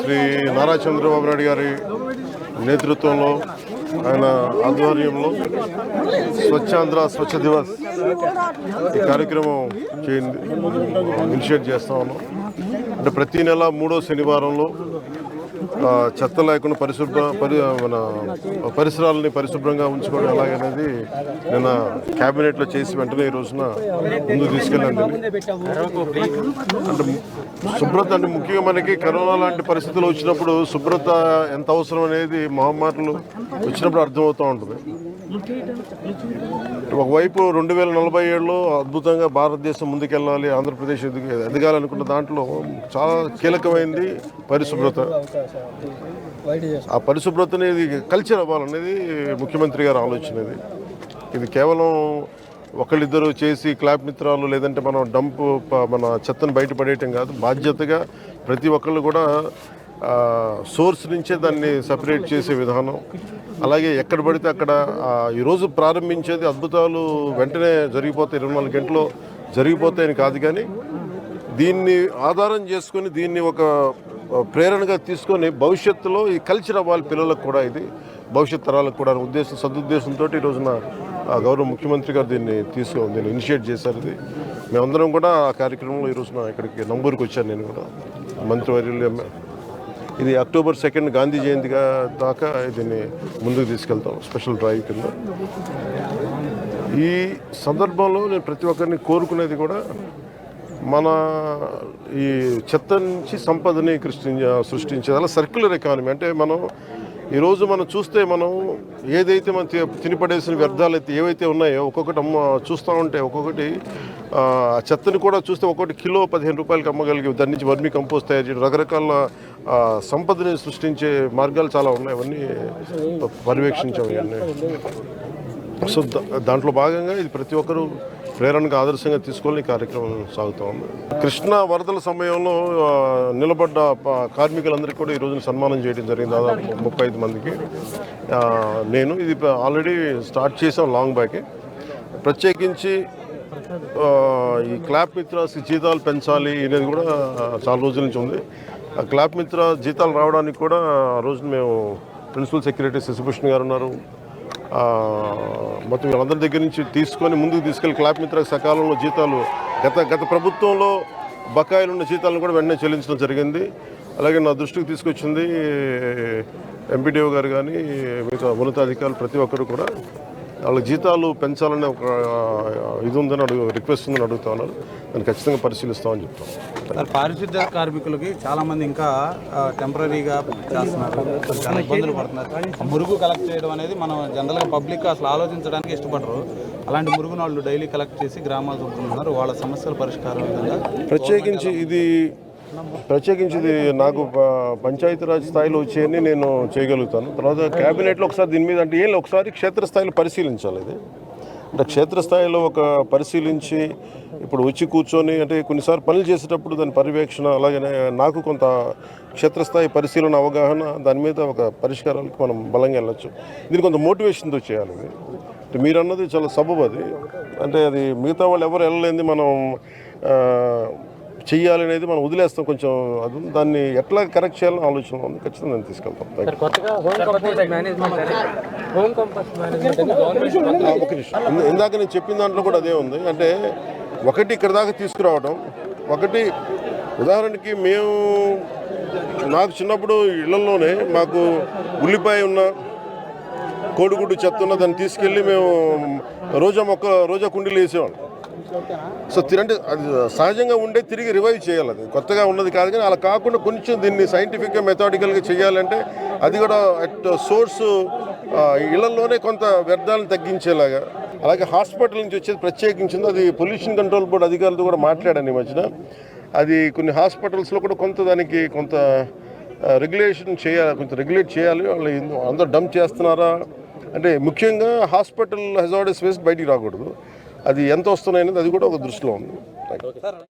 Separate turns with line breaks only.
శ్రీ నారా చంద్రబాబు నాయుడు గారి నేతృత్వంలో ఆయన ఆధ్వర్యంలో స్వచ్ఛాంధ్ర స్వచ్ఛ దివస్ ఈ కార్యక్రమం ఇనిషియేట్ చేస్తా ఉన్నాం. అంటే ప్రతి నెల 3వ శనివారంలో చెత్త లేకుండా మన పరిసరాలని పరిశుభ్రంగా ఉంచుకోవడం ఎలాగనేది నిన్న క్యాబినెట్లో చేసి వెంటనే ఈ రోజున ముందుకు తీసుకెళ్ళండి. అంటే శుభ్రత అంటే ముఖ్యంగా మనకి కరోనా లాంటి పరిస్థితులు వచ్చినప్పుడు శుభ్రత ఎంత అవసరం అనేది మహమ్మారులు వచ్చినప్పుడు అర్థమవుతూ ఉంటుంది. ఒకవైపు 2047లో అద్భుతంగా భారతదేశం ముందుకెళ్ళాలి, ఆంధ్రప్రదేశ్ ఎదగాలనుకున్న దాంట్లో చాలా కీలకమైనది పరిశుభ్రత. ఆ పరిశుభ్రతని ఇది కల్చర్ అవ్వాలనేది ముఖ్యమంత్రి గారి ఆలోచన. ఇది కేవలం ఒకళ్ళిద్దరు చేసి క్లాప్ మిత్రాలు లేదంటే మనం మన చెత్తను బయటపడేయటం కాదు. బాధ్యతగా ప్రతి ఒక్కళ్ళు కూడా సోర్స్ నుంచే దాన్ని సపరేట్ చేసే విధానం. అలాగే ఎక్కడ పడితే అక్కడ ఈరోజు ప్రారంభించేది అద్భుతాలు వెంటనే జరిగిపోతాయి, 24 గంటల్లో జరిగిపోతాయని కాదు, కానీ దీన్ని ఆధారం చేసుకొని దీన్ని ఒక ప్రేరణగా తీసుకొని భవిష్యత్తులో ఈ కల్చర్ అవ్వాలి పిల్లలకు కూడా, ఇది భవిష్యత్ తరాలకు కూడా సదుద్దేశంతో ఈ రోజున గౌరవ ముఖ్యమంత్రి గారు దీన్ని ఇనిషియేట్ చేశారు. ఇది మేమందరం కూడా ఆ కార్యక్రమంలో ఈ రోజున ఇక్కడికి నంబూరుకి వచ్చాను. నేను కూడా మంత్రివర్యులు ఇది అక్టోబర్ 2 గాంధీ జయంతిగా దాకా దీన్ని ముందుకు తీసుకెళ్తాం స్పెషల్ డ్రైవ్ కింద. ఈ సందర్భంలో నేను ప్రతి ఒక్కరిని కోరుకునేది కూడా మన ఈ చెత్త నుంచి సంపదని సృష్టించేది అలా సర్క్యులర్ ఎకానమీ. అంటే ఈరోజు మనం చూస్తే మనం ఏదైతే మనం తినిపడేసిన వ్యర్థాలు అయితే ఏవైతే ఉన్నాయో ఒక్కొక్కటి చూస్తూ ఉంటే ఒక్కొక్కటి చెత్తని కూడా చూస్తే ఒక్కొక్కటి కిలో 15 రూపాయలకి అమ్మగలిగి దాని నుంచి వర్మీ కంపోస్ట్ తయారు చేయడం, రకరకాల సంపదని సృష్టించే మార్గాలు చాలా ఉన్నాయి. అవన్నీ పర్యవేక్షించాం. ఇవన్నీ సో దాంట్లో భాగంగా ఇది ప్రతి ఒక్కరూ ప్రేరణగా ఆదర్శంగా తీసుకొని ఈ కార్యక్రమం సాగుతూ ఉంది. కృష్ణా వరదల సమయంలో నిలబడ్డ కార్మికులందరికీ కూడా ఈ రోజున సన్మానం చేయడం జరిగింది, దాదాపు 35 మందికి. నేను ఇది ఆల్రెడీ స్టార్ట్ చేసాం లాంగ్ బ్యాకే. ప్రత్యేకించి ఈ క్లాప్ మిత్రాస్ జీతాలు పెంచాలి అనేది కూడా చాలా రోజుల నుంచి ఉంది. ఆ క్లాప్ మిత్ర జీతాలు రావడానికి కూడా ఆ రోజున మేము ప్రిన్సిపల్ సెక్రటరీ శశిభూషణ్ గారు ఉన్నారు, మొత్తం వీళ్ళందరి దగ్గర నుంచి తీసుకొని ముందుకు తీసుకెళ్ళి క్లాప్ మిత్ర సకాలంలో జీతాలు గత ప్రభుత్వంలో బకాయిలు ఉన్న జీతాలను కూడా వెంటనే చెల్లించడం జరిగింది. అలాగే నా దృష్టికి తీసుకొచ్చింది ఎంపీడీఓ గారు కానీ మిగతా ఉన్నతాధికారులు ప్రతి ఒక్కరు కూడా వాళ్ళ జీతాలు పెంచాలనే ఒక ఇది ఉందని రిక్వెస్ట్ ఉందని అడుగుతా ఉన్నారు. దాన్ని ఖచ్చితంగా పరిశీలిస్తామని చెప్తాం.
పారిశుద్ధ్య కార్మికులకి చాలామంది ఇంకా టెంపరీగా చేస్తున్నారు, చాలా ఇబ్బందులు పడుతున్నారు. మురుగు కలెక్ట్ చేయడం అనేది మనం జనరల్గా పబ్లిక్ అసలు ఆలోచించడానికి ఇష్టపడరు. అలాంటి మురుగును వాళ్ళు డైలీ కలెక్ట్ చేసి గ్రామాలు చూపుతున్నారు. వాళ్ళ సమస్యల పరిష్కారం ప్రత్యేకించి ఇది నాకు పంచాయతీరాజ్ స్థాయిలో వచ్చేయని నేను చేయగలుగుతాను. తర్వాత క్యాబినెట్లో ఒకసారి దీని మీద అంటే ఒకసారి క్షేత్రస్థాయిలో పరిశీలించాలి. ఇది అంటే క్షేత్రస్థాయిలో ఒక పరిశీలించి ఇప్పుడు వచ్చి కూర్చొని అంటే కొన్నిసార్లు పనులు చేసేటప్పుడు దాని పర్యవేక్షణ, అలాగే నాకు కొంత క్షేత్రస్థాయి పరిశీలన అవగాహన, దాని మీద ఒక పరిష్కారాలకు మనం బలంగా వెళ్ళచ్చు. దీనికి కొంత మోటివేషన్తో చేయాలి. ఇది మీరు అన్నది చాలా సబబు. అది అంటే అది మిగతా వాళ్ళు ఎవరు వెళ్ళలేంది మనం చెయ్యాలి అనేది మనం వదిలేస్తాం. కొంచెం అది దాన్ని ఎట్లా కరెక్ట్ చేయాలని ఆలోచన ఉంది. ఖచ్చితంగా దాన్ని తీసుకెళ్తాం. ఒక నిమిషం, ఇందాక నేను చెప్పిన దాంట్లో కూడా అదే ఉంది. అంటే ఒకటి ఇక్కడ దాకా తీసుకురావడం, ఒకటి ఉదాహరణకి నాకు చిన్నప్పుడు ఇళ్లలోనే మాకు ఉల్లిపాయ ఉన్న కోడిగుడ్డు చెత్త ఉన్న దాన్ని తీసుకెళ్ళి మేము రోజా కుండీలు వేసేవాళ్ళం. సో అంటే అది సహజంగా ఉండే తిరిగి రివైవ్ చేయాలి. అది కొత్తగా ఉన్నది కాదు, కానీ అలా కాకుండా కొంచెం దీన్ని సైంటిఫిక్గా మెథాడికల్గా చేయాలంటే అది కూడా అట్ సోర్సు ఇళ్లలోనే కొంత వ్యర్థాలను తగ్గించేలాగా. అలాగే హాస్పిటల్ నుంచి వచ్చేది ప్రత్యేకించింది, అది పొల్యూషన్ కంట్రోల్ బోర్డు అధికారులతో కూడా మాట్లాడాను ఈ మధ్యన. అది కొన్ని హాస్పిటల్స్లో కూడా దానికి కొంత రెగ్యులేషన్ చేయాలి, కొంచెం రెగ్యులేట్ చేయాలి. వాళ్ళు అందరూ డంప్ చేస్తున్నారా అంటే ముఖ్యంగా హాస్పిటల్ హెజార్డస్ వేస్ట్ బయటికి రాకూడదు. అది ఎంత వస్తున్నాయనేది అది కూడా ఒక దృష్టిలో ఉంది.